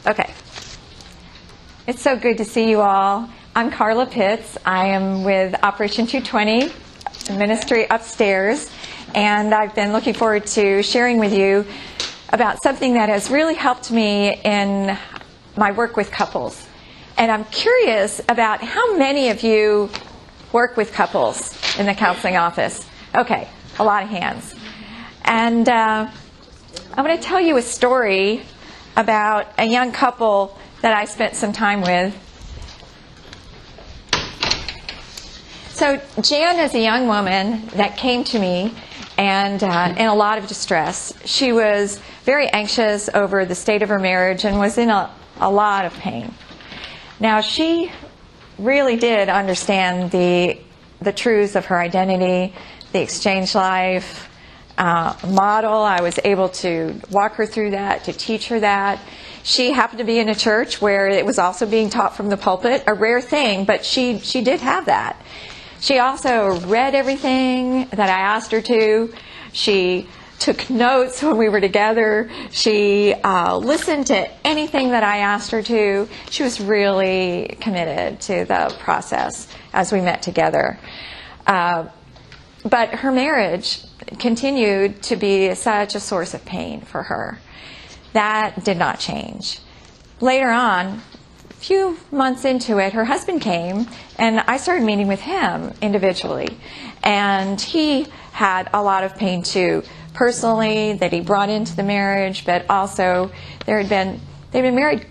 Okay. It's so good to see you all. I'm Karla Pitts. I am with Operation 220, the ministry upstairs, and I've been looking forward to sharing with you about something that has really helped me in my work with couples. And I'm curious about how many of you work with couples in the counseling office. Okay, a lot of hands. And I'm going to tell you a story about a young couple that I spent some time with. So Jan is a young woman that came to me and in a lot of distress. She was very anxious over the state of her marriage and was in a lot of pain. Now, she really did understand the truths of her identity, the exchange life model. I was able to walk her through that, to teach her that. She happened to be in a church where it was also being taught from the pulpit, a rare thing, but she did have that. She also read everything that I asked her to. She took notes when we were together. She listened to anything that I asked her to. She was really committed to the process as we met together. But her marriage continued to be such a source of pain for her. That did not change. Later on, a few months into it, her husband came, and I started meeting with him individually. And he had a lot of pain too, personally, that he brought into the marriage, but also they'd been married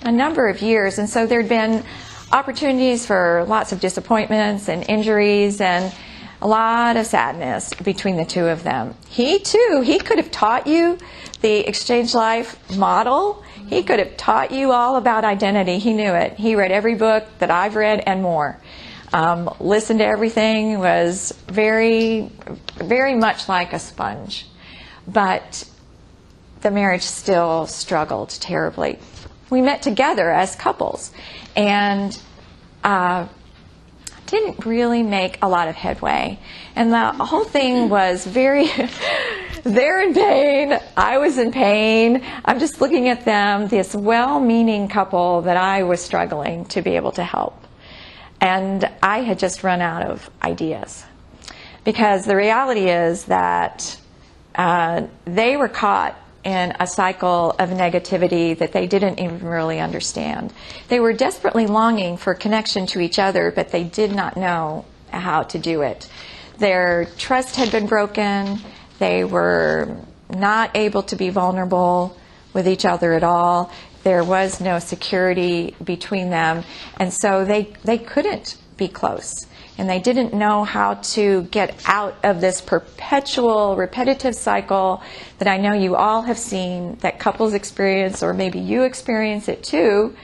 a number of years, and so there'd been opportunities for lots of disappointments and injuries and a lot of sadness between the two of them. He too, he could have taught you the exchange life model. He could have taught you all about identity. He knew it. He read every book that I've read and more. Listened to everything, was very, very much like a sponge. But the marriage still struggled terribly. We met together as couples and didn't really make a lot of headway. And the whole thing was very, they're in pain, I was in pain. I'm just looking at them, this well-meaning couple that I was struggling to be able to help. And I had just run out of ideas. Because the reality is that they were caught in a cycle of negativity that they didn't even really understand. They were desperately longing for connection to each other, but they did not know how to do it. Their trust had been broken. They were not able to be vulnerable with each other at all. There was no security between them, and so they couldn't be close. And they didn't know how to get out of this perpetual, repetitive cycle that I know you all have seen, that couples experience, or maybe you experience it too.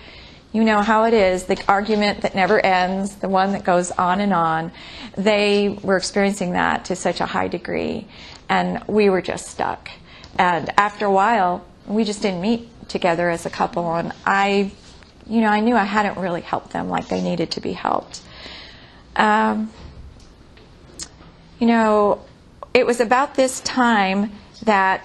You know how it is, the argument that never ends, the one that goes on and on. They were experiencing that to such a high degree, and we were just stuck. And after a while, we just didn't meet together as a couple, and I knew I hadn't really helped them like they needed to be helped. It was about this time that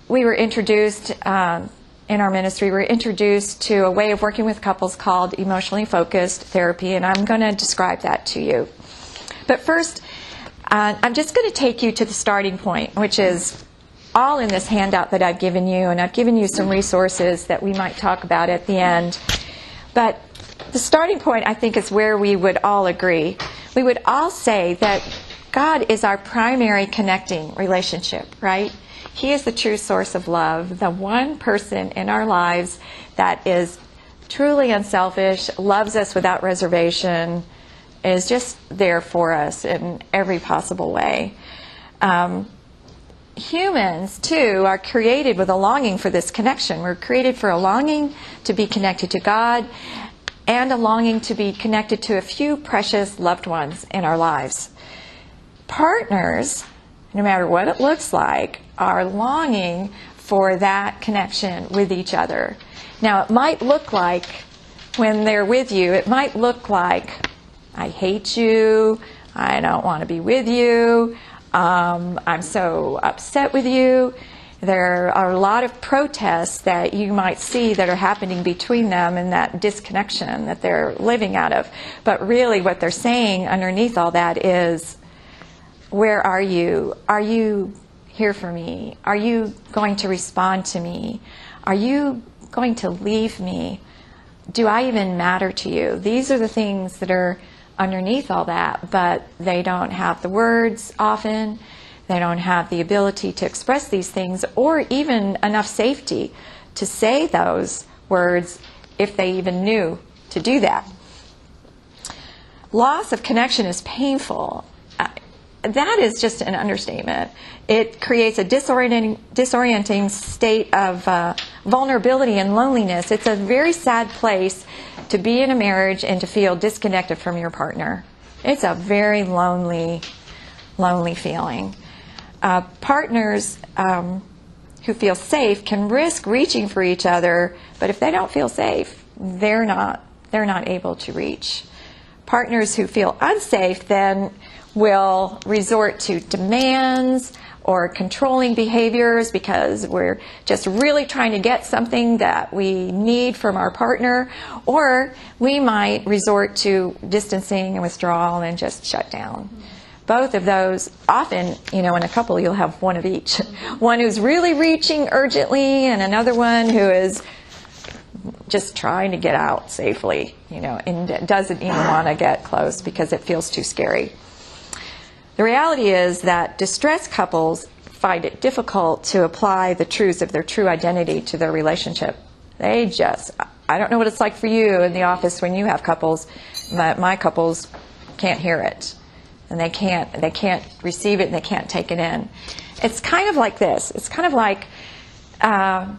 we were introduced in our ministry. We were introduced to a way of working with couples called emotionally focused therapy, and I'm going to describe that to you. But first, I'm just going to take you to the starting point, which is all in this handout that I've given you, and I've given you some resources that we might talk about at the end. But the starting point, I think, is where we would all agree. We would all say that God is our primary connecting relationship, right? He is the true source of love, the one person in our lives that is truly unselfish, loves us without reservation, is just there for us in every possible way. Humans, too, are created with a longing for this connection. We're created for a longing to be connected to God and a longing to be connected to a few precious loved ones in our lives. Partners, no matter what it looks like, are longing for that connection with each other. Now, it might look like, when they're with you, it might look like, I hate you, I don't want to be with you, I'm so upset with you. There are a lot of protests that you might see that are happening between them and that disconnection that they're living out of. But really what they're saying underneath all that is, where are you? Are you here for me? Are you going to respond to me? Are you going to leave me? Do I even matter to you? These are the things that are underneath all that, but they don't have the words often. They don't have the ability to express these things or even enough safety to say those words if they even knew to do that. Loss of connection is painful. That is just an understatement. It creates a disorienting state of vulnerability and loneliness. It's a very sad place to be in a marriage and to feel disconnected from your partner. It's a very lonely feeling. Partners who feel safe can risk reaching for each other, but if they don't feel safe, they're not able to reach. Partners who feel unsafe then will resort to demands or controlling behaviors because we're just really trying to get something that we need from our partner, or we might resort to distancing and withdrawal and just shut down. Both of those, often, in a couple you'll have one of each. One who's really reaching urgently and another one who is just trying to get out safely, and doesn't even want to get close because it feels too scary. The reality is that distressed couples find it difficult to apply the truths of their true identity to their relationship. I don't know what it's like for you in the office when you have couples, but my couples can't hear it. And they can't receive it and they can't take it in. It's kind of like this. It's kind of like a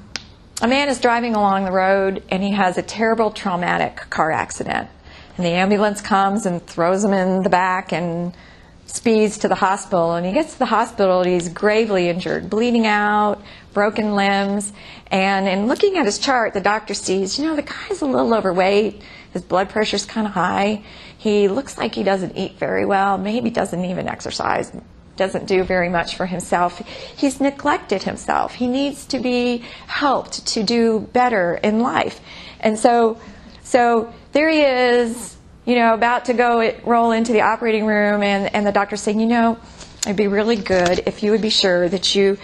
man is driving along the road and he has a terrible traumatic car accident. And the ambulance comes and throws him in the back and speeds to the hospital. And he gets to the hospital and he's gravely injured, bleeding out, broken limbs. And in looking at his chart, the doctor sees, the guy's a little overweight. His blood pressure's kind of high. He looks like he doesn't eat very well, maybe doesn't even exercise, doesn't do very much for himself. He's neglected himself. He needs to be helped to do better in life. And so there he is, about to roll into the operating room, and the doctor's saying, it'd be really good if you would be sure that you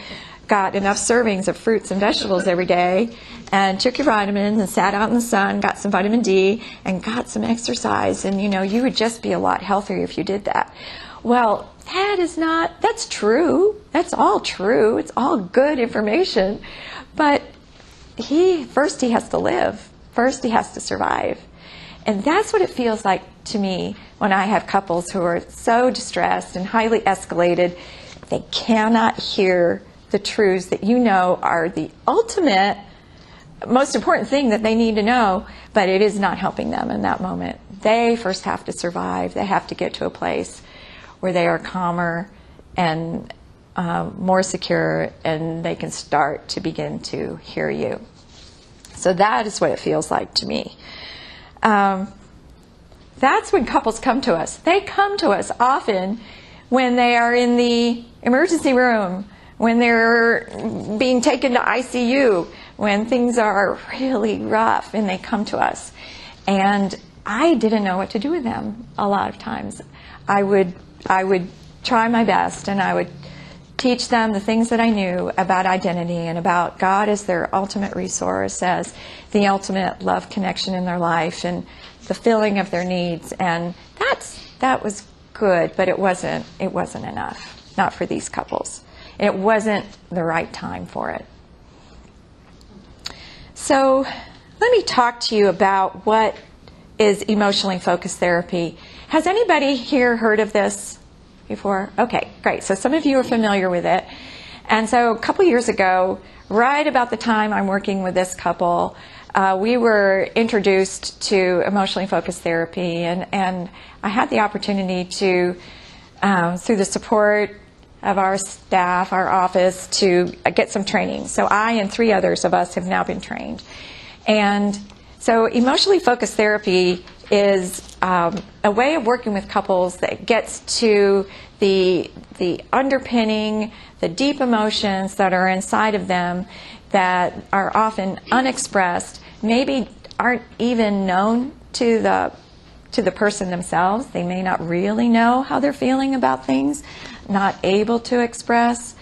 got enough servings of fruits and vegetables every day, and took your vitamins and sat out in the sun, got some vitamin D, and got some exercise, and you would just be a lot healthier if you did that. Well, that's true. That's all true. It's all good information. But first he has to live. First he has to survive. And that's what it feels like to me when I have couples who are so distressed and highly escalated, they cannot hear the truths that are the ultimate, most important thing that they need to know, but it is not helping them in that moment. They first have to survive. They have to get to a place where they are calmer and more secure, and they can start to begin to hear you. So that is what it feels like to me. That's when couples come to us. They come to us often when they are in the emergency room, when they're being taken to ICU, when things are really rough, and they come to us. And I didn't know what to do with them a lot of times. I would try my best, and I would teach them the things that I knew about identity and about God as their ultimate resource, as the ultimate love connection in their life, and the filling of their needs. And that was good, but it wasn't enough. Not for these couples. It wasn't the right time for it. So let me talk to you about what is emotionally focused therapy. Has anybody here heard of this before? Okay, great. So some of you are familiar with it. And so a couple years ago, right about the time I'm working with this couple, we were introduced to emotionally focused therapy, and I had the opportunity to, through the support of our staff, our office, to get some training. So I and 3 others of us have now been trained. And so emotionally focused therapy is a way of working with couples that gets to the underpinning, the deep emotions that are inside of them that are often unexpressed, maybe aren't even known to the person themselves. They may not really know how they're feeling about things, not able to express.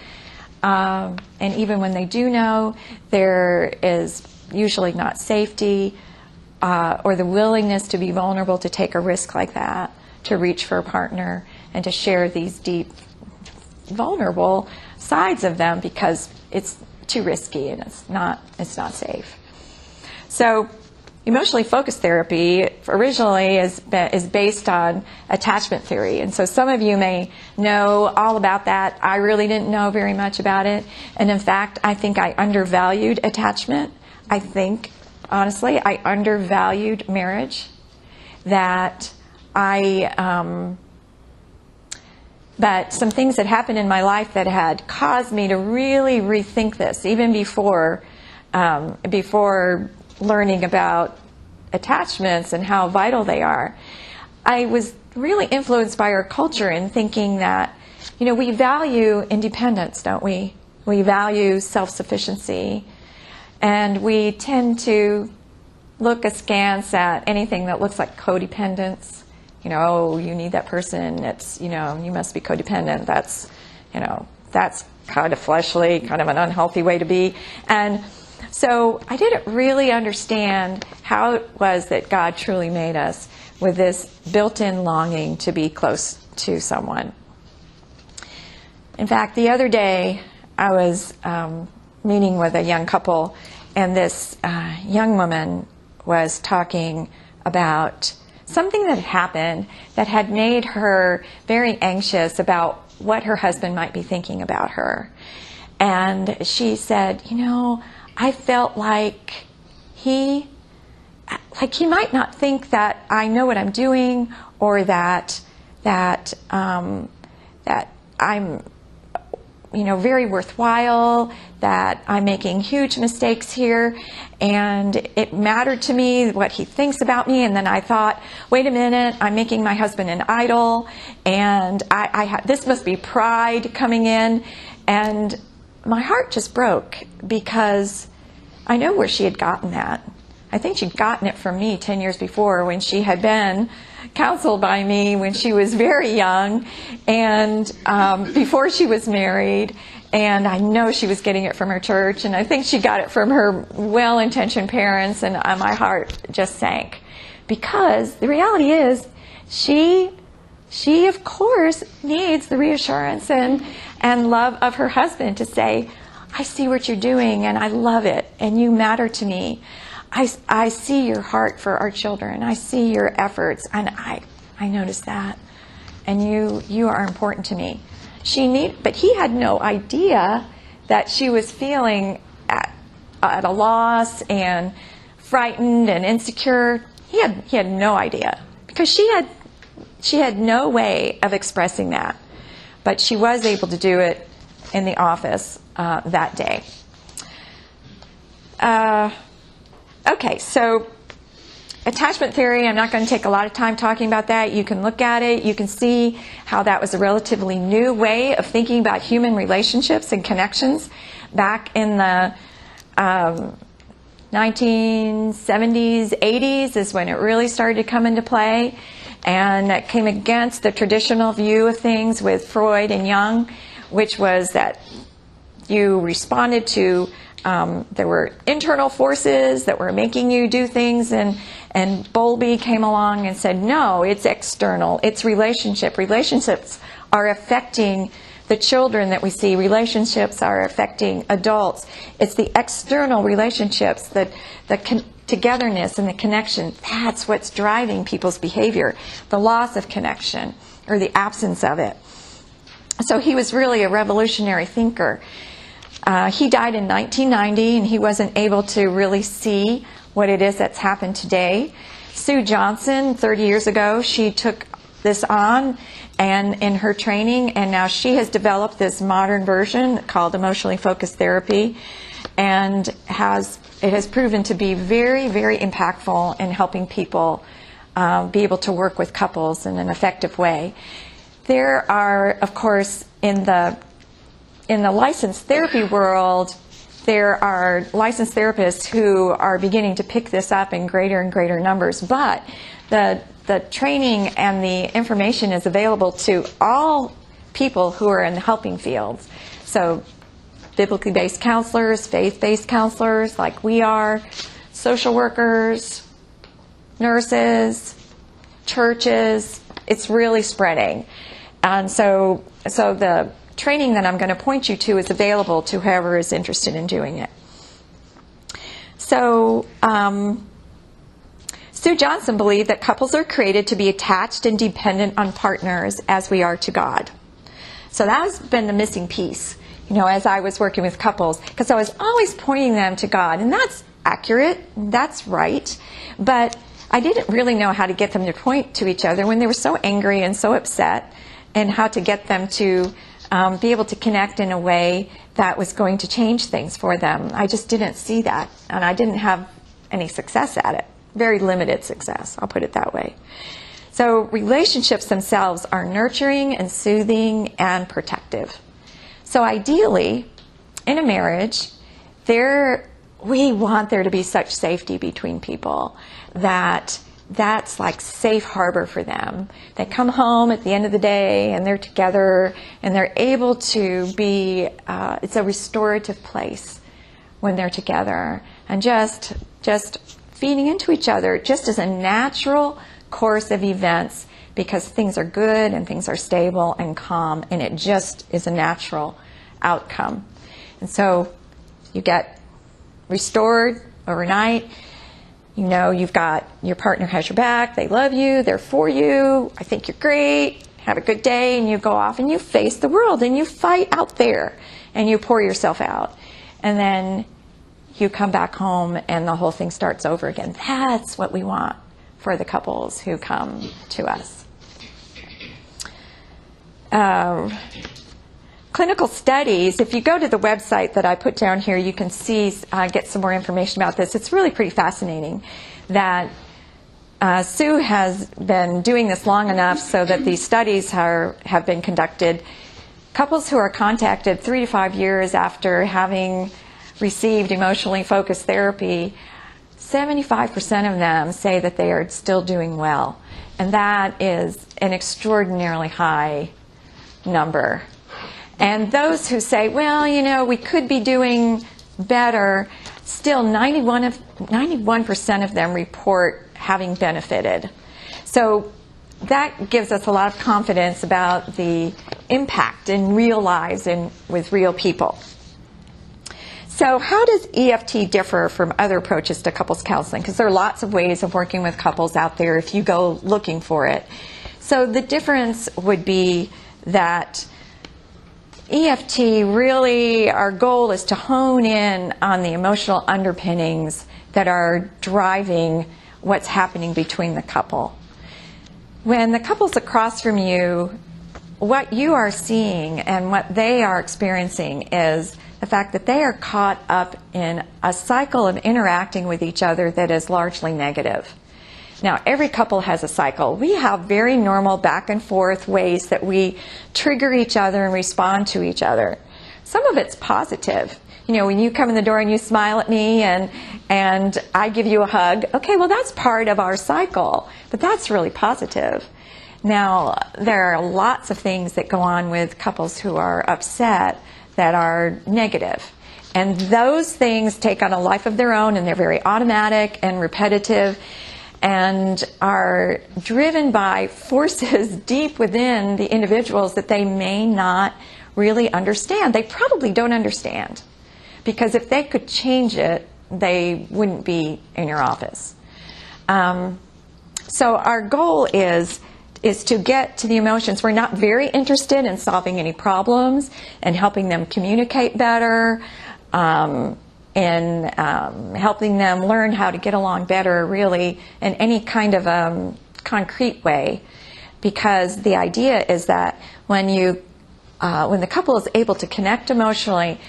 And even when they do know, there is usually not safety or the willingness to be vulnerable, to take a risk like that, to reach for a partner and to share these deep, vulnerable sides of them, because it's too risky and it's not safe. So emotionally focused therapy originally is based on attachment theory. And so some of you may know all about that. I really didn't know very much about it. And in fact, I think I undervalued attachment. I think, honestly, I undervalued marriage. That that some things had happened in my life that had caused me to really rethink this, even before learning about attachments and how vital they are. I was really influenced by our culture in thinking that, we value independence, don't we? We value self-sufficiency, and we tend to look askance at anything that looks like codependence. Oh, you need that person. It's, you must be codependent. That's kind of fleshly, kind of an unhealthy way to be. And so I didn't really understand how it was that God truly made us with this built-in longing to be close to someone. In fact, the other day I was meeting with a young couple, and this young woman was talking about something that had happened that had made her very anxious about what her husband might be thinking about her. And she said, I felt like he might not think that I know what I'm doing, or that I'm very worthwhile, that I'm making huge mistakes here, and it mattered to me what he thinks about me. And then I thought, wait a minute, I'm making my husband an idol, and this must be pride coming in. And my heart just broke, because I know where she had gotten that. I think she'd gotten it from me 10 years before, when she had been counseled by me when she was very young, and before she was married. And I know she was getting it from her church, and I think she got it from her well-intentioned parents, and my heart just sank. Because the reality is, she of course needs the reassurance and love of her husband to say, I see what you're doing, and I love it, and you matter to me. I see your heart for our children. I see your efforts, and I notice that, and you are important to me. But he had no idea that she was feeling at a loss and frightened and insecure. He had no idea, because she had no way of expressing that. But she was able to do it in the office that day. Okay, so attachment theory, I'm not going to take a lot of time talking about that. You can look at it. You can see how that was a relatively new way of thinking about human relationships and connections. Back in the 1970s, 80s is when it really started to come into play. And that came against the traditional view of things with Freud and Jung, which was that you responded to there were internal forces that were making you do things, and Bowlby came along and said, no, it's external, it's relationship. Relationships are affecting the children that we see. Relationships are affecting adults. It's the external relationships, the togetherness and the connection. That's what's driving people's behavior, the loss of connection or the absence of it. So he was really a revolutionary thinker. He died in 1990, and he wasn't able to really see what it is that's happened today. Sue Johnson, 30 years ago, she took this on and in her training, and now she has developed this modern version called emotionally focused therapy, and it has proven to be very, very impactful in helping people be able to work with couples in an effective way. There are, of course, in the licensed therapy world, there are licensed therapists who are beginning to pick this up in greater and greater numbers, but the training and the information is available to all people who are in the helping fields. So biblically based counselors, faith-based counselors like we are, social workers, nurses, churches. It's really spreading. And so the training that I'm going to point you to is available to whoever is interested in doing it. So Sue Johnson believed that couples are created to be attached and dependent on partners as we are to God. So that has been the missing piece, as I was working with couples, because I was always pointing them to God, and that's accurate, that's right, but I didn't really know how to get them to point to each other when they were so angry and so upset, and how to get them to be able to connect in a way that was going to change things for them. I just didn't see that, and I didn't have any success at it. Very limited success, I'll put it that way. So relationships themselves are nurturing and soothing and protective. So ideally, in a marriage, we want there to be such safety between people that's like safe harbor for them. They come home at the end of the day and they're together and they're able to be, it's a restorative place when they're together and just feeding into each other just as a natural course of events, because things are good and things are stable and calm, and it just is a natural outcome. And so you get restored overnight. You've got your partner has your back, they love you, they're for you, I think you're great, have a good day, and you go off and you face the world and you fight out there and you pour yourself out. And then you come back home and the whole thing starts over again. That's what we want for the couples who come to us. Clinical studies, if you go to the website that I put down here, you can see, get some more information about this. It's really pretty fascinating that Sue has been doing this long enough so that these studies have been conducted. Couples who are contacted 3 to 5 years after having received emotionally focused therapy, 75% of them say that they are still doing well. And that is an extraordinarily high number. And those who say, well, we could be doing better, still 91% of them report having benefited. So that gives us a lot of confidence about the impact in real lives and with real people. So how does EFT differ from other approaches to couples counseling? Because there are lots of ways of working with couples out there if you go looking for it. So the difference would be that EFT really, our goal is to hone in on the emotional underpinnings that are driving what's happening between the couple. When the couple's across from you, what you are seeing and what they are experiencing is the fact that they are caught up in a cycle of interacting with each other that is largely negative. Now, every couple has a cycle. We have very normal back and forth ways that we trigger each other and respond to each other. Some of it's positive. When you come in the door and you smile at me and I give you a hug, okay, well, that's part of our cycle, but that's really positive. Now, there are lots of things that go on with couples who are upset that are negative. And those things take on a life of their own, and they're very automatic and repetitive and are driven by forces deep within the individuals that they may not really understand. They probably don't understand, because if they could change it, they wouldn't be in your office. So our goal is to get to the emotions. We're not very interested in solving any problems and helping them communicate better, and helping them learn how to get along better, really, in any kind of concrete way. Because the idea is that when you when the couple is able to connect emotionally,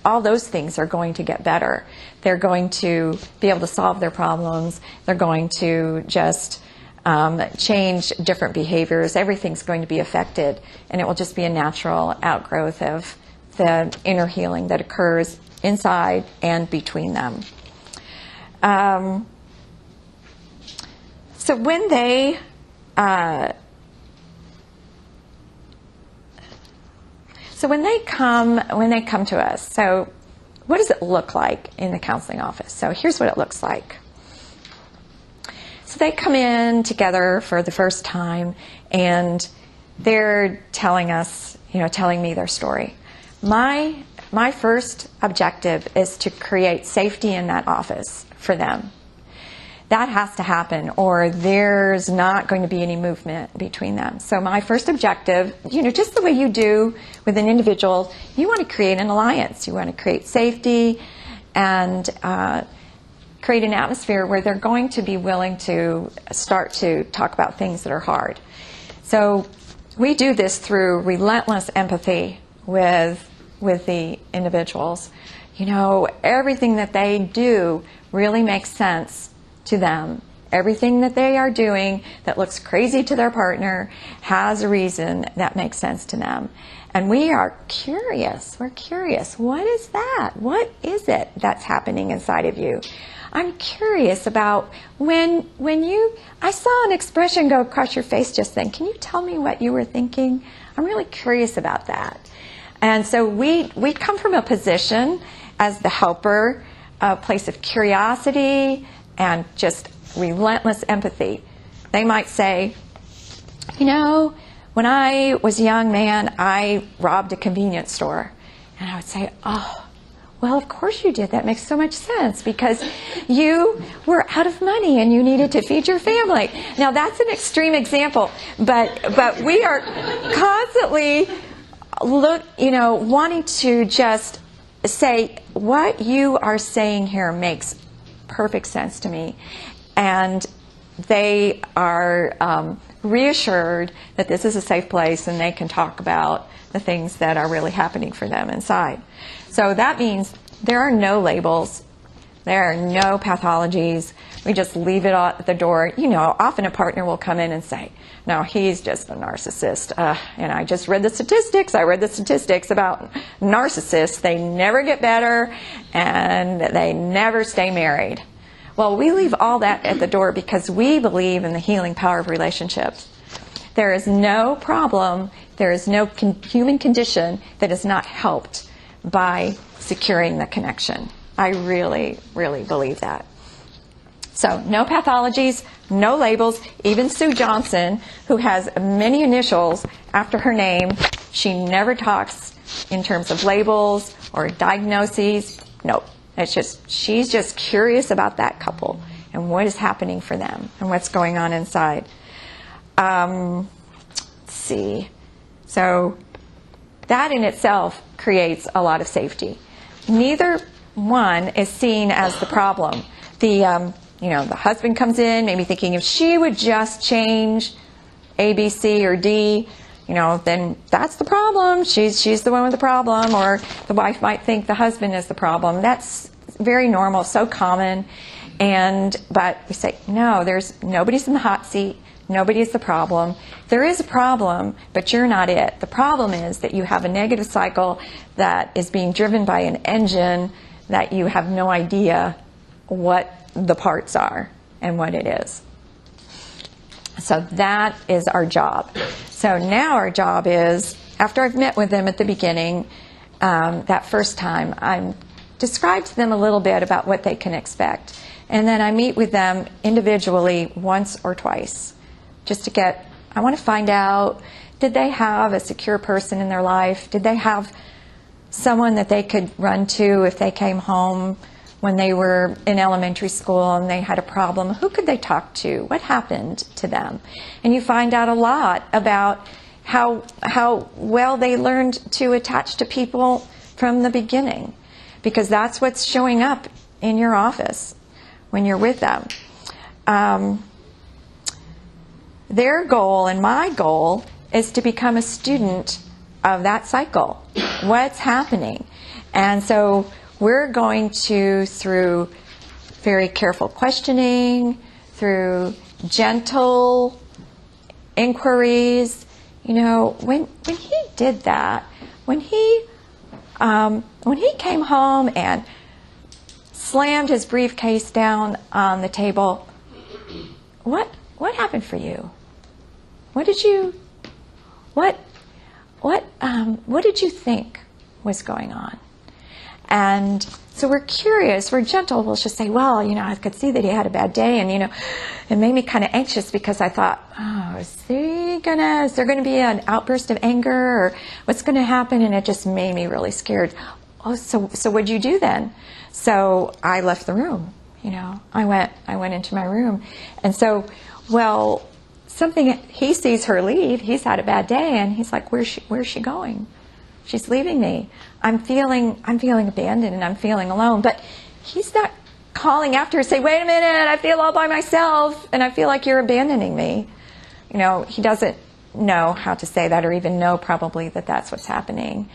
all those things are going to get better. They're going to be able to solve their problems. They're going to just change different behaviors. Everything's going to be affected, and it will just be a natural outgrowth of the inner healing that occurs inside and between them. So when they come to us, so what does it look like in the counseling office? So here's what it looks like. So they come in together for the first time, and they're telling me their story. My first objective is to create safety in that office for them. That has to happen, or there's not going to be any movement between them. So my first objective, just the way you do with an individual, you want to create an alliance. You want to create safety and create an atmosphere where they're going to be willing to start to talk about things that are hard. So we do this through relentless empathy with the individuals. Everything that they do really makes sense to them. Everything that they are doing that looks crazy to their partner has a reason that makes sense to them. And we are curious. We're curious. What is that? What is it that's happening inside of you? I'm curious about when I saw an expression go across your face just then. Can you tell me what you were thinking? I'm really curious about that. And so we come from a position as the helper, a place of curiosity and just relentless empathy. They might say, when I was a young man, I robbed a convenience store. And I would say, oh, well, of course you did. That makes so much sense because you were out of money and you needed to feed your family. Now, that's an extreme example, but we are constantly wanting to just say, what you are saying here makes perfect sense to me. And they are reassured that this is a safe place and they can talk about the things that are really happening for them inside. So that means there are no labels. There are no pathologies. We just leave it at the door. Often a partner will come in and say, no, he's just a narcissist. And I just read the statistics. I read the statistics about narcissists. They never get better and they never stay married. Well, we leave all that at the door because we believe in the healing power of relationships. There is no problem, there is no human condition that is not helped by securing the connection. I really, really believe that. So no pathologies, no labels. Even Sue Johnson, who has many initials after her name, she never talks in terms of labels or diagnoses. Nope. She's just curious about that couple and what is happening for them and what's going on inside. Let's see. So that in itself creates a lot of safety. Neither one is seen as the problem. The husband comes in maybe thinking if she would just change A, B, C, or D, then that's the problem. She's the one with the problem. Or the wife might think the husband is the problem. That's very normal, so common. But we say, no, nobody's in the hot seat. Nobody is the problem. There is a problem, but you're not it. The problem is that you have a negative cycle that is being driven by an engine that you have no idea what the parts are and what it is. So that is our job. So now our job is, after I've met with them at the beginning, that first time, I describe to them a little bit about what they can expect. And then I meet with them individually once or twice. I want to find out, did they have a secure person in their life? Did they have someone that they could run to if they came home when they were in elementary school and they had a problem? Who could they talk to? What happened to them? And you find out a lot about how well they learned to attach to people from the beginning, because that's what's showing up in your office when you're with them. Their goal and my goal is to become a student of that cycle. What's happening? And so we're going to, through very careful questioning, through gentle inquiries, when he did that, when he came home and slammed his briefcase down on the table, what happened for you? What did you think was going on? And so we're curious, we're gentle. We'll just say, well, I could see that he had a bad day, and it made me kind of anxious because I thought, oh, is there going to be an outburst of anger, or what's going to happen? And it just made me really scared. Oh, so what'd you do then? So I left the room. I went into my room, and so, well, he sees her leave. He's had a bad day, and he's like, where's she going? She's leaving me. I'm feeling abandoned, and I'm feeling alone. But he's not calling after her, say, wait a minute, I feel all by myself, and I feel like you're abandoning me. He doesn't know how to say that, or even know probably that that's what's happening.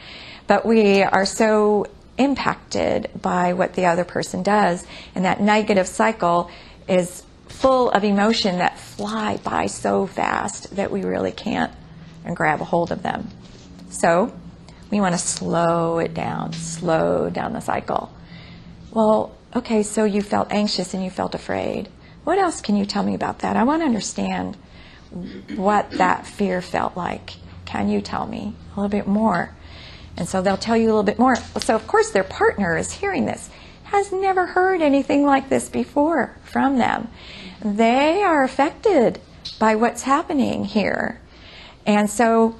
But we are so impacted by what the other person does, and that negative cycle is full of emotion that fly by so fast that we really can't grab a hold of them. So we want to slow down the cycle. Well, okay, so you felt anxious and you felt afraid. What else can you tell me about that? I want to understand what that fear felt like. Can you tell me a little bit more? And so they'll tell you a little bit more. So of course their partner is hearing this, has never heard anything like this before from them. They are affected by what's happening here. And so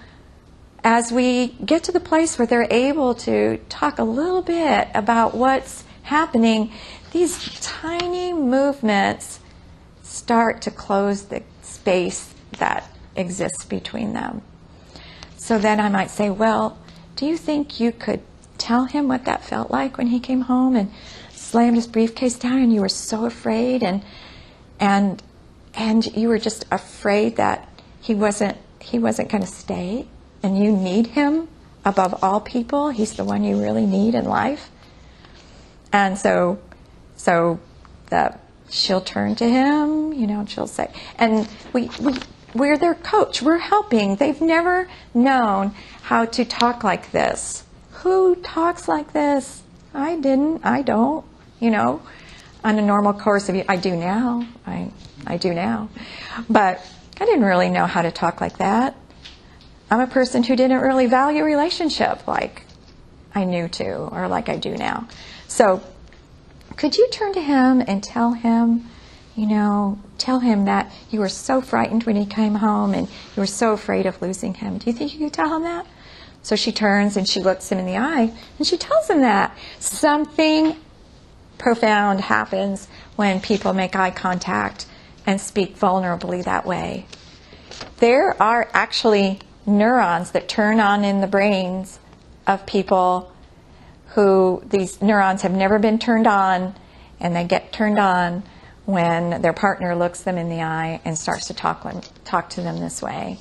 as we get to the place where they're able to talk a little bit about what's happening, these tiny movements start to close the space that exists between them. So then I might say, well, do you think you could tell him what that felt like when he came home and slammed his briefcase down, and you were so afraid, and you were just afraid that he wasn't going to stay, and you need him above all people. He's the one you really need in life. And so she'll turn to him, and she'll say, and we're their coach. We're helping. They've never known how to talk like this. Who talks like this? I didn't. I don't. On a normal course of, I do now. I do now. But I didn't really know how to talk like that. I'm a person who didn't really value relationship like I knew to, or like I do now. So could you turn to him and tell him that you were so frightened when he came home and you were so afraid of losing him? Do you think you could tell him that? So she turns and she looks him in the eye and she tells him that. Something profound happens when people make eye contact and speak vulnerably that way. There are actually neurons that turn on in the brains of people who these neurons have never been turned on, and they get turned on when their partner looks them in the eye and starts to talk to them this way,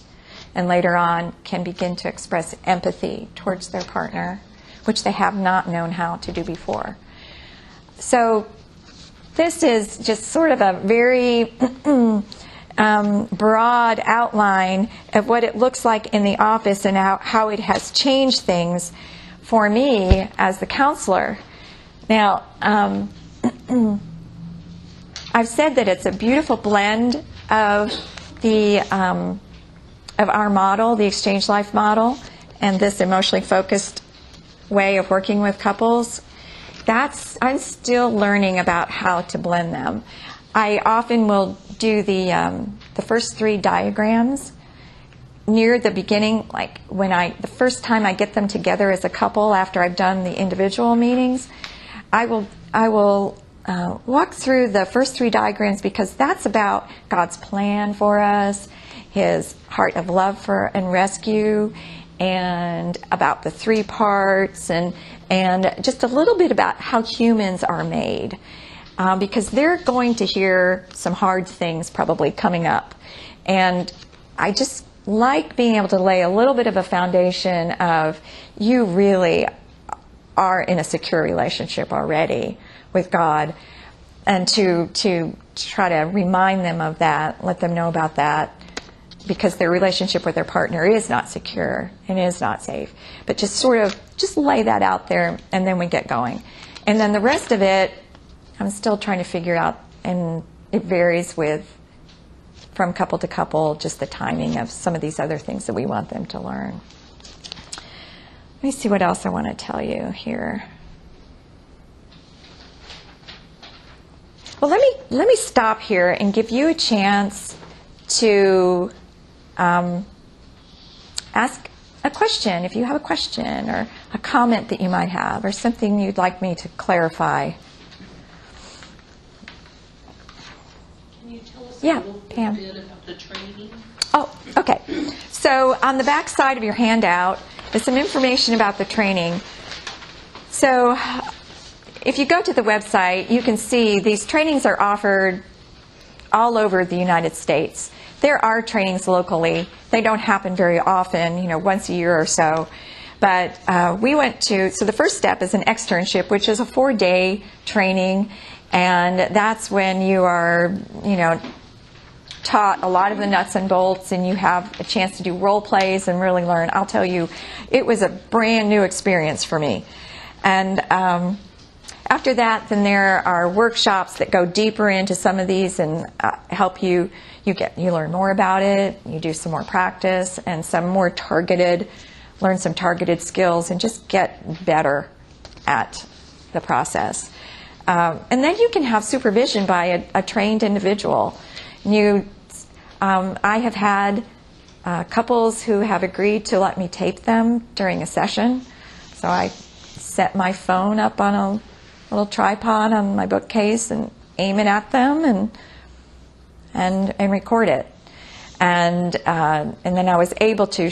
and later on can begin to express empathy towards their partner, which they have not known how to do before. So this is just sort of a very broad outline of what it looks like in the office and how it has changed things for me as the counselor. Now, I've said that it's a beautiful blend of our model, the Exchange Life model, and this emotionally focused way of working with couples. I'm still learning about how to blend them. I often will do the first 3 diagrams near the beginning, like the first time I get them together as a couple after I've done the individual meetings. I will walk through the first 3 diagrams because that's about God's plan for us, His heart of love for and rescue, and about the 3 parts, and just a little bit about how humans are made. Because they're going to hear some hard things probably coming up. And I just like being able to lay a little bit of a foundation of you really are in a secure relationship already with God, and to try to remind them of that, let them know about that, because their relationship with their partner is not secure and is not safe. But just lay that out there, and then we get going. And then the rest of it, I'm still trying to figure out, and it varies from couple to couple, just the timing of some of these other things that we want them to learn. Let me see what else I want to tell you here. Well, let me stop here and give you a chance to ask a question, if you have a question or a comment that you might have, or something you'd like me to clarify. Can you tell us Yeah, a little Pam. bit about the training? Oh, okay. So on the back side of your handout is some information about the training. So if you go to the website, you can see these trainings are offered all over the United States. There are trainings locally. They don't happen very often, once a year or so. But we went so the first step is an externship, which is a 4-day training. And that's when you are, taught a lot of the nuts and bolts, and you have a chance to do role plays and really learn. I'll tell you, it was a brand new experience for me. And after that, then there are workshops that go deeper into some of these and help you. You learn more about it. You do some more practice and some more learn some targeted skills, and just get better at the process. And then you can have supervision by a trained individual. I have had couples who have agreed to let me tape them during a session. So I set my phone up on a little tripod on my bookcase and aim it at them and record it. And then I was able to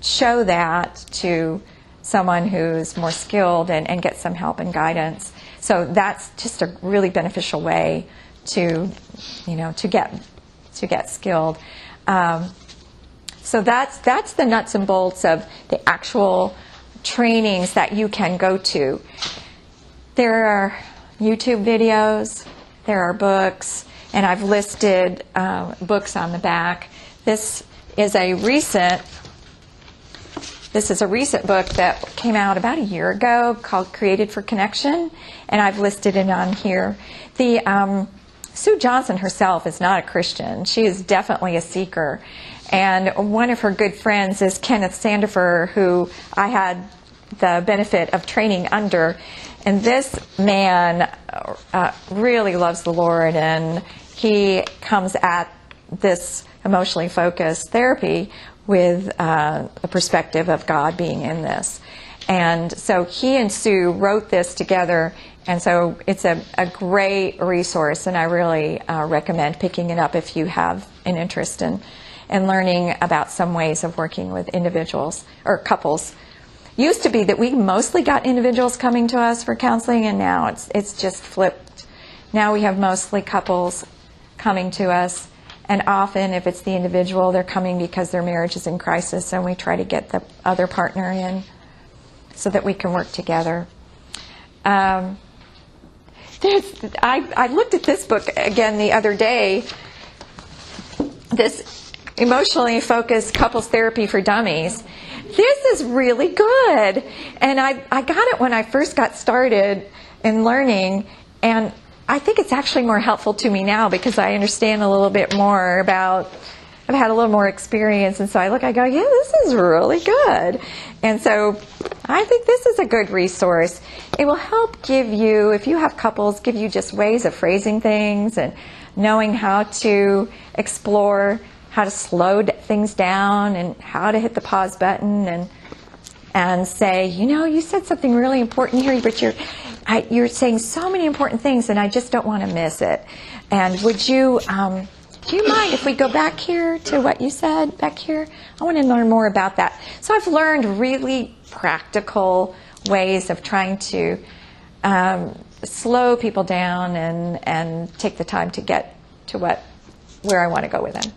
show that to someone who's more skilled and get some help and guidance. So that's just a really beneficial way to get skilled. So that's the nuts and bolts of the actual trainings that you can go to. There are YouTube videos, there are books, and I've listed books on the back. This is a recent book that came out about a year ago called Created for Connection, and I've listed it on here. Sue Johnson herself is not a Christian. She is definitely a seeker. And one of her good friends is Kenneth Sandifer, who I had the benefit of training under. And this man really loves the Lord, and he comes at this emotionally focused therapy with a perspective of God being in this. And so he and Sue wrote this together, and so it's a great resource, and I really recommend picking it up if you have an interest in learning about some ways of working with individuals or couples. Used to be that we mostly got individuals coming to us for counseling, and now it's just flipped. Now we have mostly couples coming to us, and often if it's the individual, they're coming because their marriage is in crisis, and we try to get the other partner in so that we can work together. I looked at this book again the other day, this Emotionally Focused Couples Therapy for Dummies. This is really good. And I got it when I first got started in learning, and I think it's actually more helpful to me now because I understand a little bit more about, I've had a little more experience, and so I go, yeah, this is really good. And so I think this is a good resource. It will help give you, if you have couples, give you just ways of phrasing things and knowing how to explore, how to slow things down, and how to hit the pause button and say, you said something really important here, but you're saying so many important things, and I just don't want to miss it. And would you, do you mind if we go back here to what you said back here? I want to learn more about that. So I've learned really practical ways of trying to slow people down and take the time to get to where I want to go with them.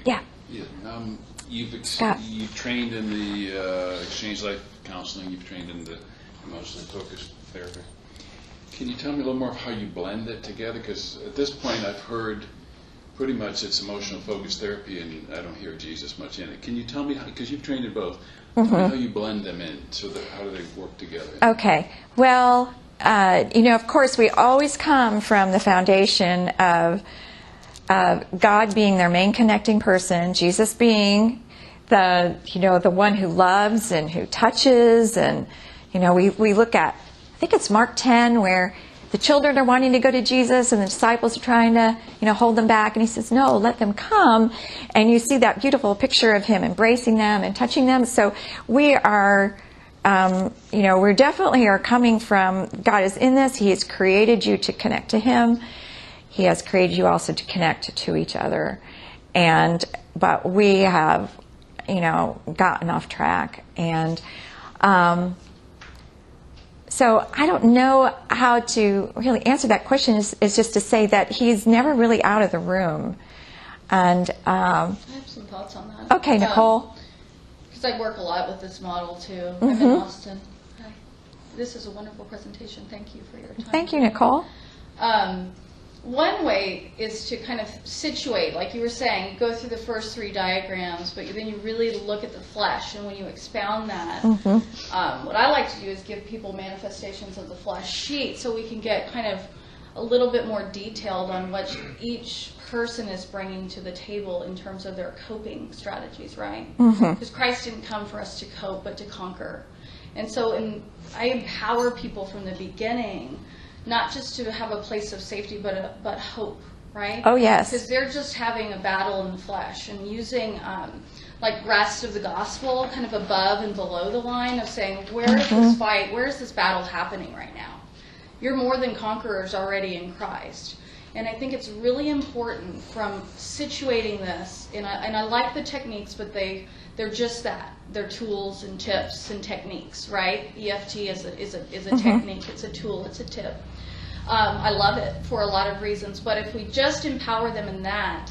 Yeah. Yeah. Scott. You've trained in the exchange life counseling. You've trained in the emotionally focused therapy. Can you tell me a little more of how you blend it together? Because at this point, I've heard pretty much it's emotional focused therapy, and I don't hear Jesus much in it. Can you tell me, because you've trained in both, tell me how you blend them in, so that how do they work together? Okay. Well, of course, we always come from the foundation of God being their main connecting person, Jesus being the one who loves and who touches, and we look at, I think it's Mark 10, where the children are wanting to go to Jesus and the disciples are trying to hold them back, and he says, no, let them come. And you see that beautiful picture of him embracing them and touching them. So we are we definitely are coming from, God is in this. He has created you to connect to him. He has created you also to connect to each other. But we have gotten off track. And so I don't know how to really answer that question. Is just to say that he's never really out of the room. And I have some thoughts on that. Okay, Nicole. Because I work a lot with this model too. I'm in Austin. Hi. This is a wonderful presentation. Thank you for your time. Thank you, Nicole. One way is to kind of situate, like you were saying, you go through the first 3 diagrams, but then you really look at the flesh, and when you expound that, what I like to do is give people manifestations of the flesh sheet so we can get kind of a little bit more detailed on what each person is bringing to the table in terms of their coping strategies, right? Because Christ didn't come for us to cope, but to conquer. And so I empower people from the beginning, not just to have a place of safety, but hope, right? Oh, yes. Because they're just having a battle in the flesh and using like rest of the gospel kind of above and below the line of saying, where is this fight, where is this battle happening right now? You're more than conquerors already in Christ. And I think it's really important from situating this, and I like the techniques, but they're just that. They're tools and tips and techniques, right? EFT is a technique, it's a tool, it's a tip. I love it for a lot of reasons, but if we just empower them in that,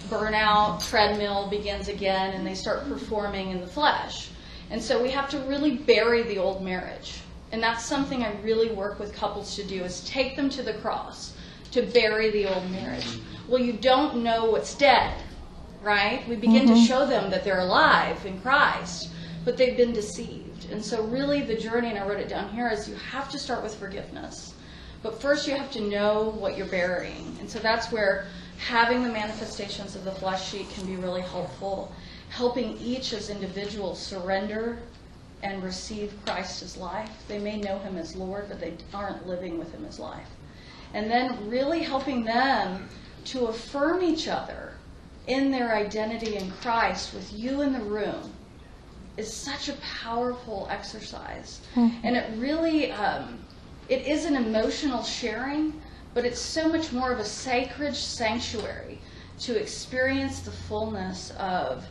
burnout, treadmill begins again, and they start performing in the flesh. And so we have to really bury the old marriage. And that's something I really work with couples to do, is take them to the cross, to bury the old marriage. Well, you don't know what's dead, right? We begin to show them that they're alive in Christ, but they've been deceived. And so really the journey, and I wrote it down here, is you have to start with forgiveness. But first you have to know what you're burying. And so that's where having the manifestations of the flesh sheet can be really helpful, helping each as individuals surrender and receive Christ as life. They may know him as Lord, but they aren't living with him as life. And then really helping them to affirm each other in their identity in Christ with you in the room is such a powerful exercise. And it really, it is an emotional sharing, but it's so much more of a sacred sanctuary to experience the fullness of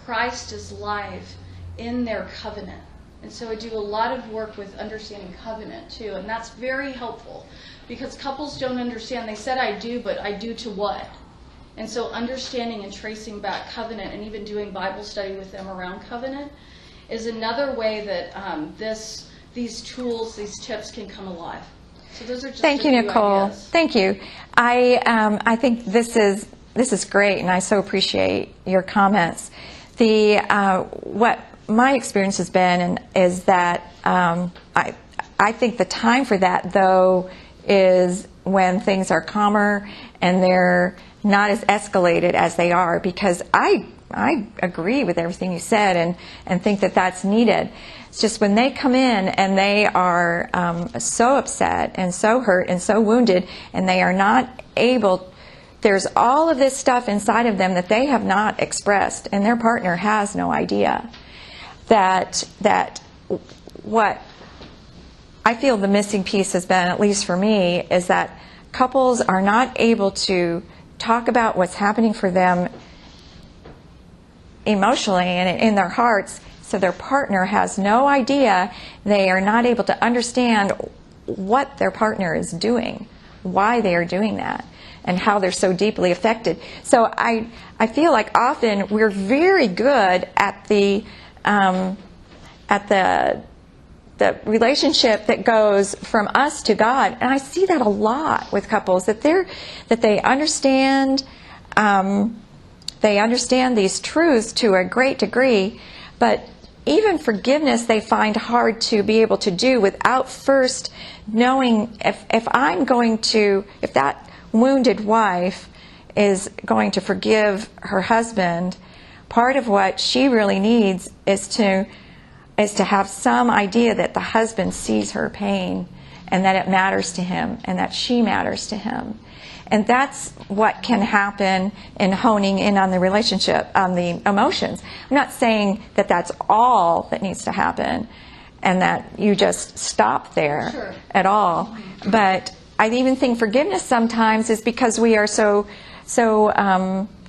Christ as life in their covenant. And so I do a lot of work with understanding covenant too, and that's very helpful because couples don't understand. They said I do, but I do to what? And so understanding and tracing back covenant and even doing Bible study with them around covenant is another way that these tools, these tips can come alive. So those are just Thank you, Nicole. Ideas. Thank you. I think this is great, and I so appreciate your comments. What my experience has been is that I think the time for that, though, is when things are calmer and they're not as escalated as they are, because I agree with everything you said and think that that's needed. It's just when they come in and they are so upset and so hurt and so wounded, and they are not able, there's all of this stuff inside of them that they have not expressed, and their partner has no idea. That what I feel the missing piece has been, at least for me, is that couples are not able to talk about what's happening for them emotionally and in their hearts, so their partner has no idea. They are not able to understand what their partner is doing why they are doing that and how they're so deeply affected. So I feel like often we're very good at the relationship that goes from us to God, and I see that a lot with couples, that they understand these truths to a great degree, but even forgiveness they find hard to be able to do without first knowing if that wounded wife is going to forgive her husband, part of what she really needs is to have some idea that the husband sees her pain and that it matters to him and that she matters to him. And that's what can happen in honing in on the relationship, on the emotions. I'm not saying that that's all that needs to happen and that you just stop there at all. But I even think forgiveness sometimes is because we are so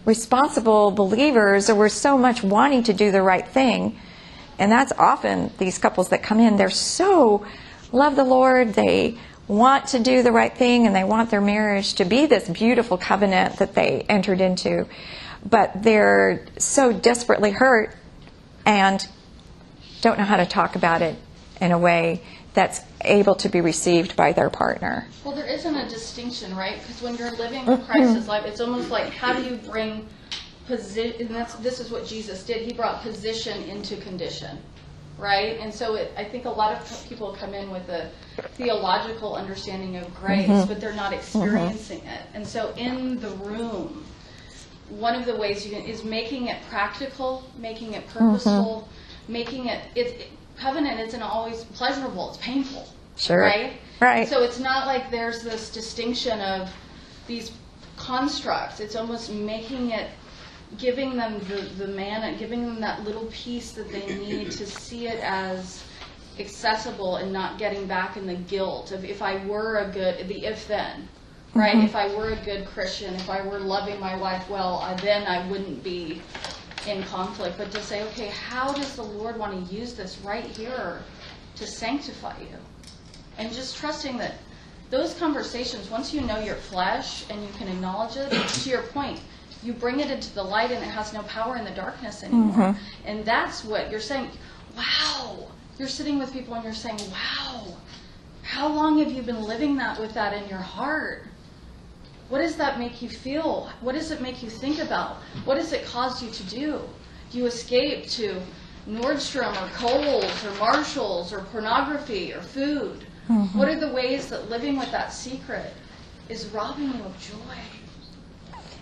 responsible believers, or we're so much wanting to do the right thing. And that's often these couples that come in, they're so love the Lord, they want to do the right thing, and they want their marriage to be this beautiful covenant that they entered into. But they're so desperately hurt and don't know how to talk about it in a way that's able to be received by their partner. Well, there isn't a distinction, right? Because when you're living Christ's life, it's almost like, how do you bring position? And this is what Jesus did. He brought position into condition, right? And so I think a lot of people come in with a theological understanding of grace, but they're not experiencing it. And so in the room, one of the ways you can is making it practical, making it purposeful, making it covenant isn't always pleasurable, it's painful. Sure. Right? So it's not like there's this distinction of these constructs. It's almost making it, giving them the manna, giving them that little piece that they need to see it as accessible and not getting back in the guilt of if I were a good, the if-then, right? If I were a good Christian, if I were loving my wife well, then I wouldn't be in conflict. But to say, okay, how does the Lord want to use this right here to sanctify you? And just trusting that those conversations, once you know your flesh and you can acknowledge it, to your point, you bring it into the light and it has no power in the darkness anymore. And that's what you're saying. Wow. You're sitting with people and you're saying, wow, how long have you been living that with that in your heart? What does that make you feel? What does it make you think about? What does it cause you to do? Do you escape to Nordstrom or Kohl's or Marshall's or pornography or food? What are the ways that living with that secret is robbing you of joy?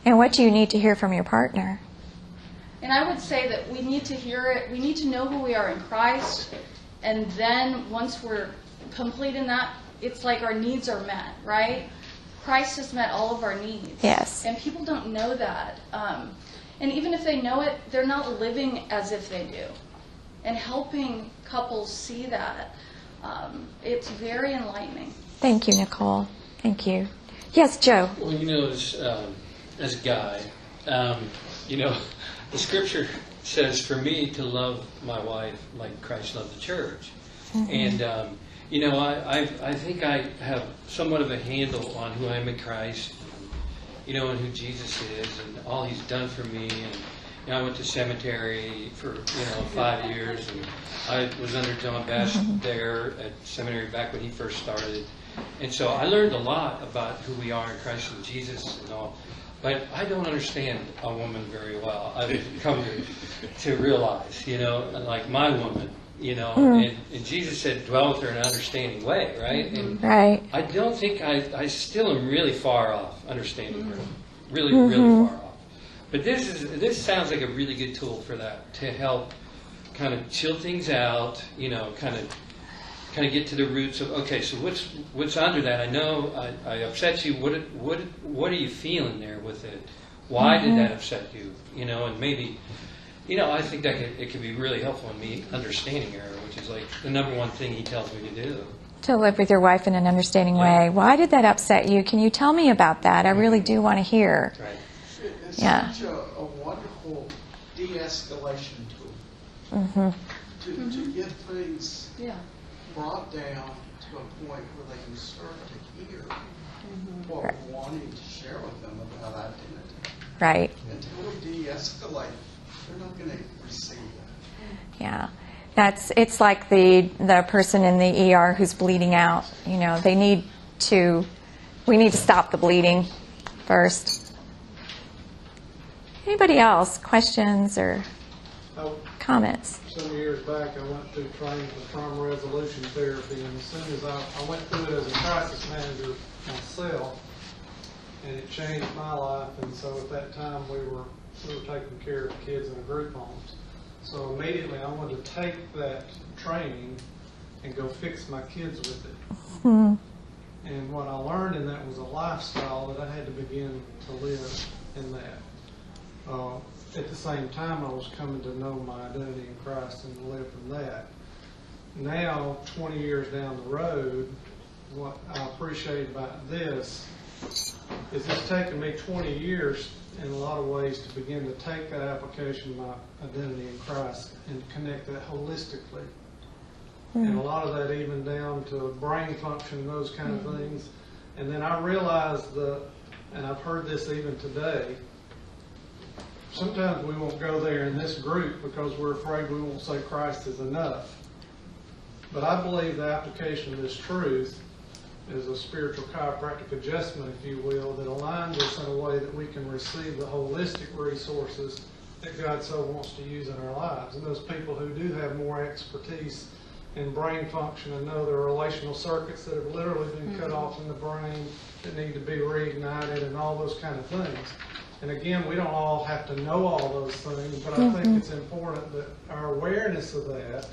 And what do you need to hear from your partner? And I would say that we need to hear it. We need to know who we are in Christ. And then once we're complete in that, it's like our needs are met, right? Christ has met all of our needs. Yes. And people don't know that. And even if they know it, they're not living as if they do. And helping couples see that, it's very enlightening. Thank you, Nicole. Thank you. Yes, Joe. Well, as a guy, the scripture says for me to love my wife like Christ loved the church. And, I think I have somewhat of a handle on who I am in Christ, and who Jesus is and all he's done for me. And I went to seminary for, 5 years, and I was under John Bass there at seminary back when he first started. And so I learned a lot about who we are in Christ and Jesus and all. But I don't understand a woman very well. I've come to realize, like my woman, and Jesus said, dwell with her in an understanding way, right? And right. I don't think I still am really far off understanding her, really far off. But this sounds like a really good tool for that, to help kind of chill things out, kind of get to the roots of, okay, so what's under that? I know I upset you. What are you feeling there with it? Why did that upset you? And maybe, I think that it could be really helpful in me understanding her, which is like the number one thing he tells me to do. To live with your wife in an understanding way. Why did that upset you? Can you tell me about that? I really do want to hear. Right. It's such a wonderful de-escalation tool to get things brought down to a point where they can start to hear Well, wanting to share with them about identity. Right. Until we de-escalate, they're not going to receive that. Yeah. It's like the person in the ER who's bleeding out. You know, we need to stop the bleeding first. Anybody else? Questions or comments? Some years back, I went through training for trauma resolution therapy, and as soon as I went through it as a crisis manager myself, and it changed my life. And so at that time, we were taking care of kids in a group homes. So immediately, I wanted to take that training and go fix my kids with it. Mm-hmm. And what I learned in that was a lifestyle that I had to begin to live in that. At the same time, I was coming to know my identity in Christ and to live from that. Now, 20 years down the road, what I appreciate about this is it's taken me 20 years in a lot of ways to begin to take that application of my identity in Christ and connect that holistically. And a lot of that even down to brain function and those kind of things. And then I realized and I've heard this even today, sometimes we won't go there in this group because we're afraid we won't say Christ is enough. But I believe the application of this truth is a spiritual chiropractic adjustment, if you will, that aligns us in a way that we can receive the holistic resources that God so wants to use in our lives. And those people who do have more expertise in brain function and know there are relational circuits that have literally been cut off in the brain that need to be reignited and all those kind of things. And again, we don't all have to know all those things, but I think it's important that our awareness of that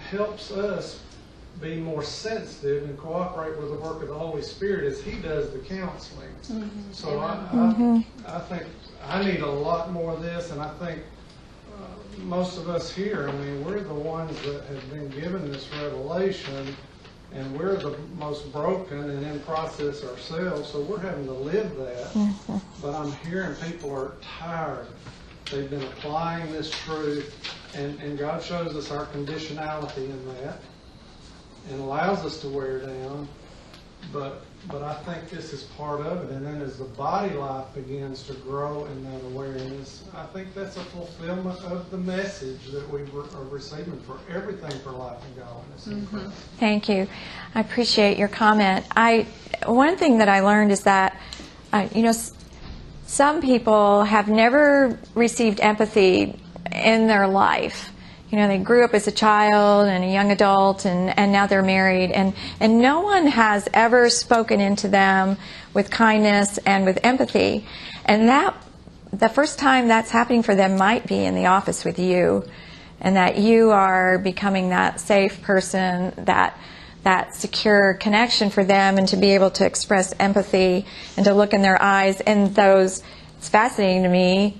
helps us be more sensitive and cooperate with the work of the Holy Spirit as He does the counseling. So I think I need a lot more of this, and I think most of us here, I mean, we're the ones that have been given this revelation, and we're the most broken and in process ourselves, so we're having to live that. But I'm hearing people are tired. They've been applying this truth, and God shows us our conditionality in that and allows us to wear down. But I think this is part of it. And then as the body life begins to grow in that awareness, I think that's a fulfillment of the message that we are receiving for everything for life and godliness. Thank you. I appreciate your comment. One thing that I learned is that, some people have never received empathy in their life. They grew up as a child and a young adult, and now they're married, and no one has ever spoken into them with kindness and with empathy. And the first time that's happening for them might be in the office with you, and that you are becoming that safe person, that secure connection for them, and to be able to express empathy and to look in their eyes. And it's fascinating to me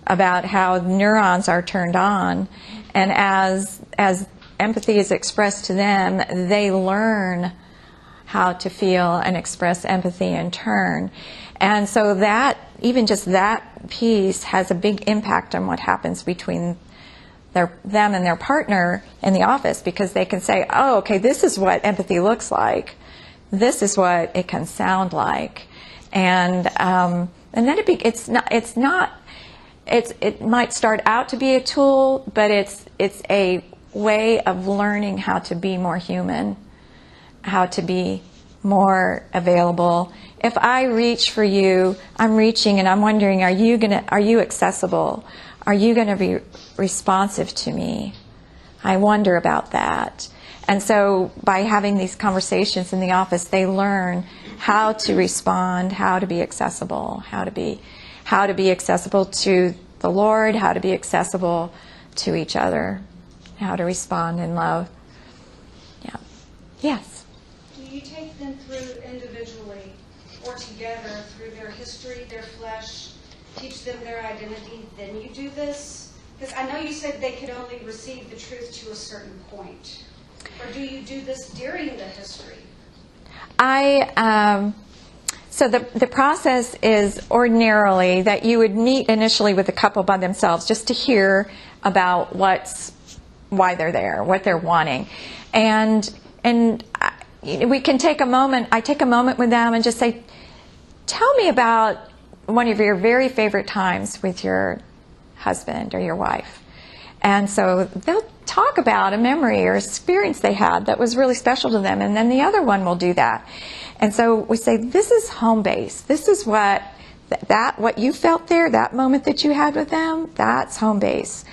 about how neurons are turned on. And as empathy is expressed to them, they learn how to feel and express empathy in turn. And so that, even just that piece, has a big impact on what happens between them and their partner in the office, because they can say, oh, okay, this is what empathy looks like. This is what it can sound like. And then it might start out to be a tool, but it's a way of learning how to be more human, how to be more available. If I reach for you, I'm reaching and I'm wondering, are you accessible? Are you going to be responsive to me? I wonder about that. And so by having these conversations in the office, they learn how to respond, how to be accessible, how to be accessible to the Lord, how to be accessible to each other, how to respond in love. Yeah. Yes. Do you take them through individually or together through their history, their flesh, teach them their identity, then you do this? Because I know you said they could only receive the truth to a certain point. Or do you do this during the history? So the process is ordinarily that you would meet initially with the couple by themselves just to hear about why they're there, what they're wanting. And we can take a moment, I take a moment with them and just say, tell me about one of your very favorite times with your husband or your wife. And so they'll talk about a memory or experience they had that was really special to them, and then the other one will do that. And so we say, this is home base. This is what you felt there, that moment that you had with them, that's home base.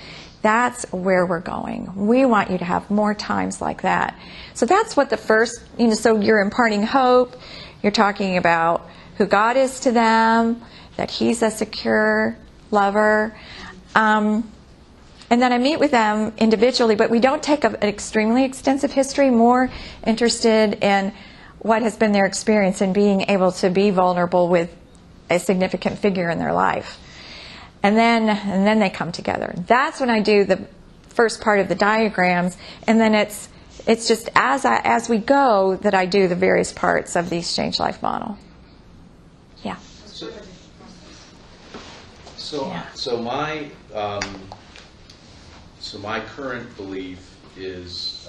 That's where we're going. We want you to have more times like that. So that's what the first, so you're imparting hope. You're talking about who God is to them, that He's a secure lover. And then I meet with them individually, but we don't take an extremely extensive history, more interested in what has been their experience in being able to be vulnerable with a significant figure in their life. And then they come together. That's when I do the first part of the diagrams, and then it's just as we go that I do the various parts of the exchange life model. Yeah. So my current belief is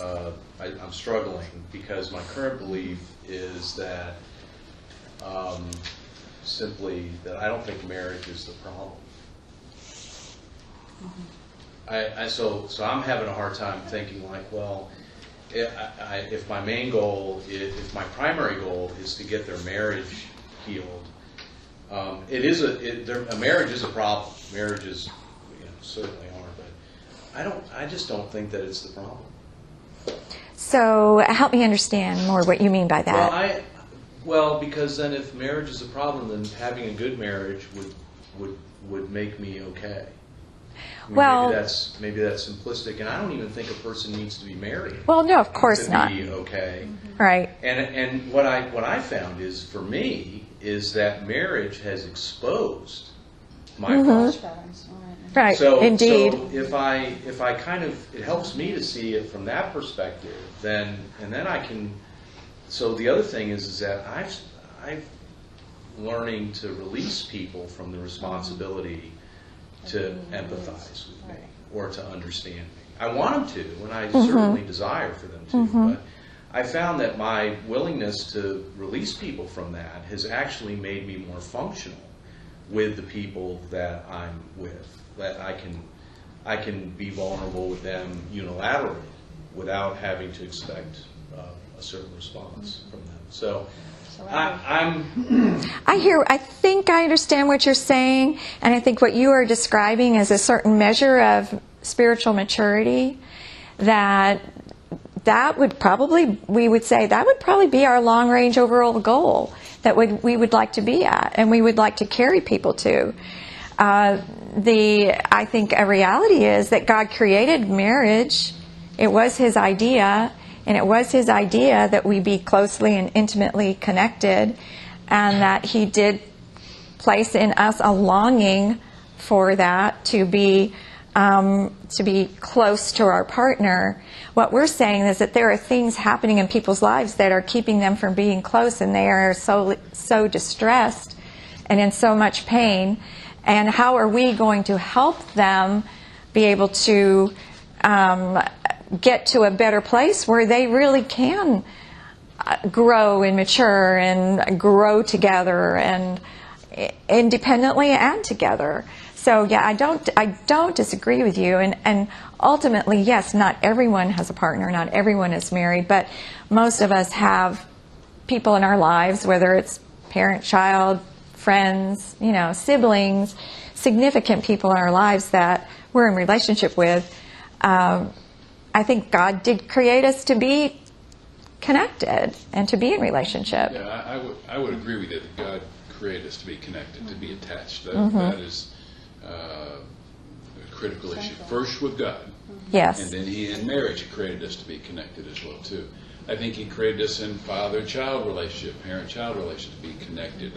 I'm struggling because my current belief is that simply that I don't think marriage is the problem. So I'm having a hard time thinking like, well, if my main goal, if my primary goal is to get their marriage healed, a marriage is a problem. Marriages, certainly are, but I just don't think that it's the problem. So help me understand more what you mean by that. Well, because then if marriage is a problem, then having a good marriage would make me okay. I mean, maybe that's simplistic, and I don't even think a person needs to be married. Well, no, of course not. To be okay. Right. And what I found is, for me, is that marriage has exposed my problems. Right. So, Indeed. So if I kind of, it helps me to see it from that perspective, then I can. So the other thing is that I've learning to release people from the responsibility to empathize with me or to understand me. I want them to, and I certainly desire for them to, but I found that my willingness to release people from that has actually made me more functional with the people that I'm with. That I can be vulnerable with them unilaterally without having to expect a certain response from them. So I think I understand what you're saying, and I think what you are describing is a certain measure of spiritual maturity that would probably, we would say, that would probably be our long-range overall goal that we would like to be at, and we would like to carry people to. I think a reality is that God created marriage. It was His idea. And it was His idea that we be closely and intimately connected, and that He did place in us a longing for that, to be close to our partner. What we're saying is that there are things happening in people's lives that are keeping them from being close, and they are so distressed and in so much pain. And how are we going to help them be able to get to a better place where they really can grow and mature and grow together and independently and together. So yeah, I don't disagree with you, and ultimately, yes, not everyone has a partner, not everyone is married, but most of us have people in our lives, whether it's parent, child, friends, siblings, significant people in our lives that we're in relationship with. I think God did create us to be connected and to be in relationship. Yeah, I would agree with you that God created us to be connected, to be attached. That is a critical issue. First with God. Yes. And then in marriage, He created us to be connected as well, too. I think He created us in father-child relationship, parent-child relationship, to be connected.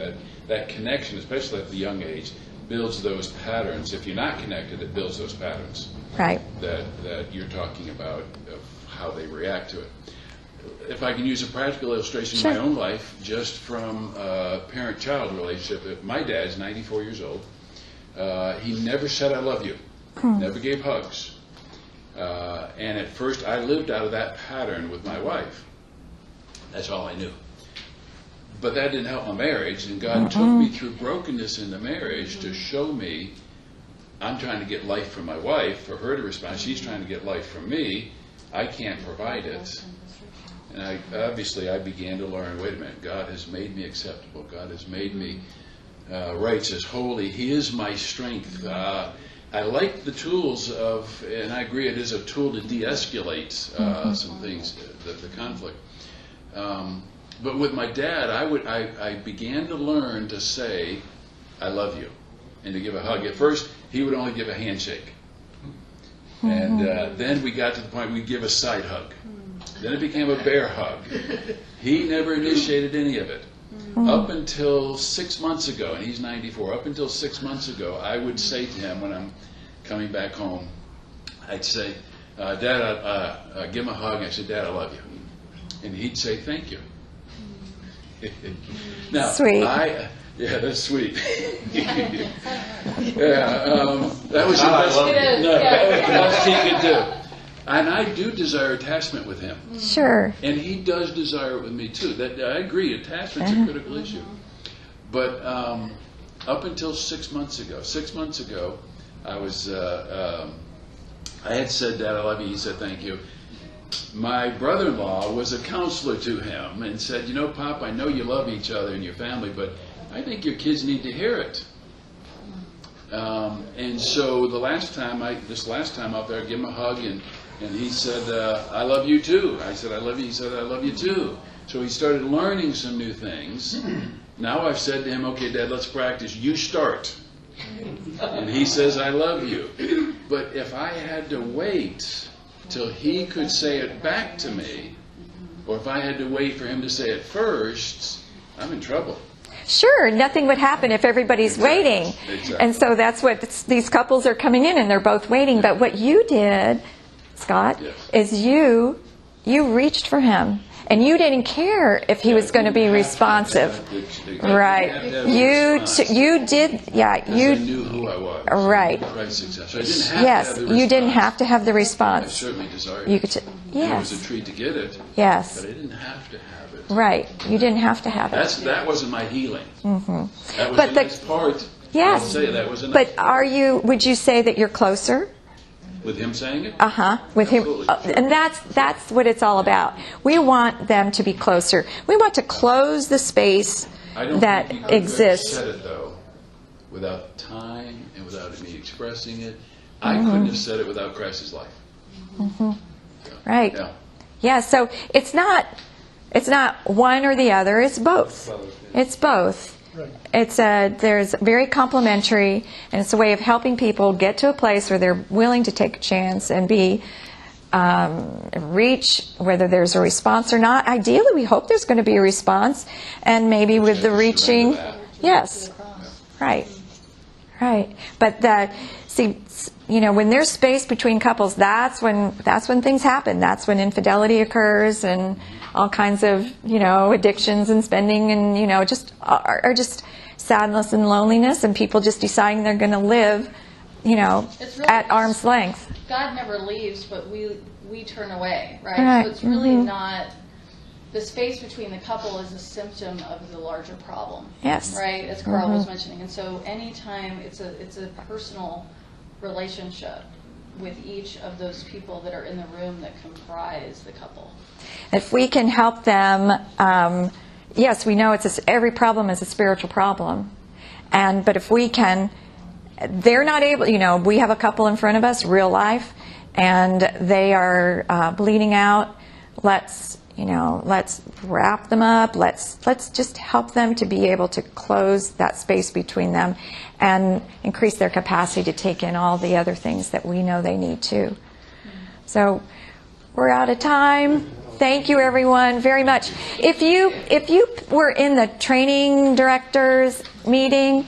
That connection, especially at the young age, builds those patterns. If you're not connected, it builds those patterns. Right. That you're talking about, of how they react to it. If I can use a practical illustration in my own life, just from a parent-child relationship. My dad's 94 years old. He never said, "I love you." Never gave hugs. And at first, I lived out of that pattern with my wife. That's all I knew. But that didn't help my marriage, and God took me through brokenness in the marriage to show me I'm trying to get life from my wife, for her to respond. She's trying to get life from me. I can't provide it. And I began to learn, wait a minute, God has made me acceptable. God has made me righteous, holy. He is my strength. I like the tools of, and I agree it is a tool to de-escalate some things, the conflict. But with my dad, I began to learn to say, I love you, and to give a hug. At first, he would only give a handshake. And then we got to the point we'd give a side hug. Then it became a bear hug. He never initiated any of it. Up until 6 months ago, and he's 94, up until 6 months ago, I would say to him when I'm coming back home, I'd say, Dad, give him a hug. I said, Dad, I love you. And he'd say, thank you. Now, Sweet. Yeah, that's sweet. That was the best. That was the best he could do. And I do desire attachment with him. Sure. And he does desire it with me too. I agree, attachment's a critical issue. But up until 6 months ago, I was, I had said, Dad, I love you. He said, thank you. My brother-in-law was a counselor to him and said, you know, Pop, I know you love each other and your family, but I think your kids need to hear it. And so this last time out there, I gave him a hug, and he said, I love you too. I said, I love you. He said, I love you too. So he started learning some new things. Now I've said to him, okay, Dad, let's practice. You start. And he says, I love you. But if I had to wait till he could say it back to me, or if I had to wait for him to say it first, I'm in trouble. Sure, nothing would happen if everybody's waiting. Exactly. And so that's what these couples are coming in, and they're both waiting. But what you did, Scott, is you reached for him. And you didn't care if he was going to be responsive. Right. You did, yeah. You I knew who I was. Right. Christ's successor. I didn't have to have the response. You didn't have to have the I response. certainly desired You it. could, It yes. was a treat to get it. Yes. But I didn't have to have it. Right. You didn't have to have it. That wasn't my healing. Mm-hmm. That was But a the- nice part. Yes. I'll say that was a nice But would you say that you're closer? With him saying it? With him, Absolutely. and that's what it's all about. We want them to be closer. We want to close the space I don't that think he could have exists. said it, though, without time and without me expressing it. I couldn't have said it without Christ's life. Right. Yeah. Yeah. So it's not one or the other. It's both. It's both. There's very complementary, and it's a way of helping people get to a place where they're willing to take a chance and reach, whether there's a response or not. Ideally, we hope there's going to be a response, and maybe with the reaching, yes, right. But when there's space between couples, that's when things happen. That's when infidelity occurs, and all kinds of addictions and spending, and just sadness and loneliness, and people just deciding they're going to live, It's really at arm's length. God never leaves, but we turn away, right? Right. So it's really not, the space between the couple is a symptom of the larger problem. Yes. Right, as Karl was mentioning. And so anytime it's a personal relationship with each of those people that are in the room that comprise the couple. If we can help them, yes, we know every problem is a spiritual problem, but if we can, they're not able. We have a couple in front of us, real life, and they are bleeding out. Let's wrap them up. Let's just help them to be able to close that space between them, and increase their capacity to take in all the other things that we know they need to. So we're out of time. Thank you, everyone, very much. If you were in the training directors meeting,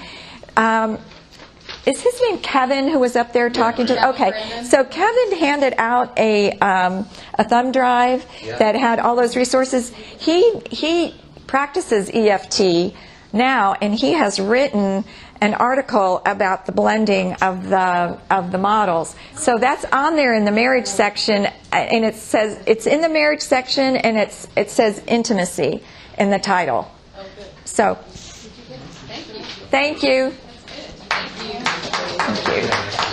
is his name Kevin, who was up there talking to? Okay, so Kevin handed out a thumb drive that had all those resources. He practices EFT now, and he has written an article about the blending of the models. So that's on there in the marriage section, and it says it's in the marriage section, and it says intimacy in the title. So, thank you. Thank you. Thank you.